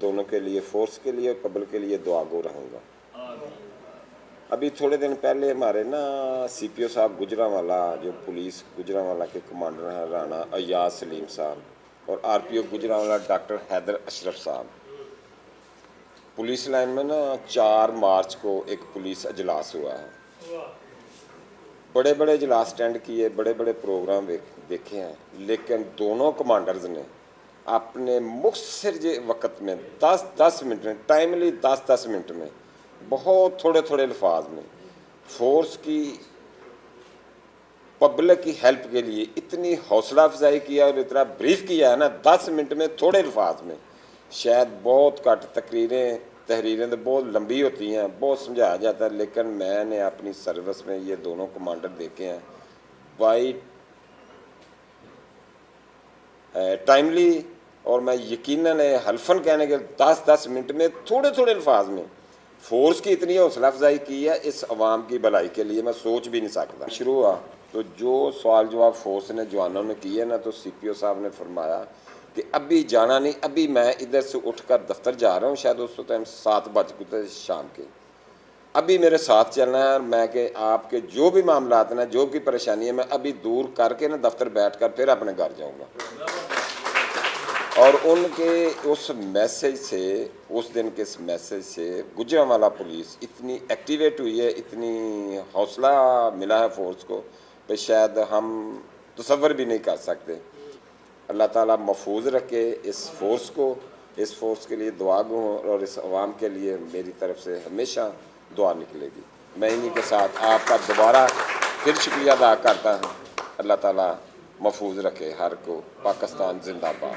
दोनों के लिए, फोर्स के लिए और पब्लिक के लिए दुआ गो रहूँगा। अभी थोड़े दिन पहले हमारे ना सीपीओ साहब गुजरांवाला, जो पुलिस गुजरांवाला के कमांडर हैं राणा अय्याज सलीम साहब, और आरपीओ गुजरांवाला डॉक्टर हैदर अशरफ साहब, पुलिस लाइन में ना 4 मार्च को एक पुलिस अजलास हुआ है। बड़े बड़े इजलास अटेंड किए, बड़े बड़े प्रोग्राम देखे हैं, लेकिन दोनों कमांडर्स ने अपने मुख्तसर वक्त में 10-10 मिनट में, टाइमली 10-10 मिनट में, बहुत थोड़े थोड़े अल्फाज में फोर्स की, पब्लिक की हेल्प के लिए इतनी हौसला अफजाई किया और इतना ब्रीफ किया है ना 10 मिनट में, थोड़े अल्फाज में। शायद बहुत घट तहरीरें तो बहुत लंबी होती हैं, बहुत समझाया जाता है, लेकिन मैंने अपनी सर्विस में ये दोनों कमांडर देखे हैं बाई टाइमली, और मैं यकीनन हल्फन कहने के 10-10 मिनट में, थोड़े थोड़े अल्फाज में फोर्स की इतनी हौसला अफजाई की है इस अवाम की भलाई के लिए, मैं सोच भी नहीं सकता। शुरू हुआ तो जो सवाल जवाब फोर्स ने जवानों ने किए ना, तो सीपीओ साहब ने फरमाया कि अभी जाना नहीं, अभी मैं इधर से उठकर दफ्तर जा रहा हूँ, शायद उस टाइम 7 बज गए शाम के, अभी मेरे साथ चलना है, मैं कि आपके जो भी मामला ना, जो भी परेशानी है, मैं अभी दूर करके ना दफ्तर बैठ कर फिर अपने घर जाऊँगा। और उनके उस मैसेज से, उस दिन के इस मैसेज से गुजरांवाला पुलिस इतनी एक्टिवेट हुई है, इतनी हौसला मिला है फोर्स को, तो शायद हम तसव्वुर भी नहीं कर सकते। अल्लाह ताला महफूज रखे इस फोर्स को, इस फोर्स के लिए दुआ गो, और इस अवाम के लिए मेरी तरफ से हमेशा दुआ निकलेगी। मैं इन्हीं के साथ आपका दोबारा फिर शुक्रिया अदा करता हूँ। अल्लाह ताला महफूज रखे हर को। पाकिस्तान जिंदाबाद।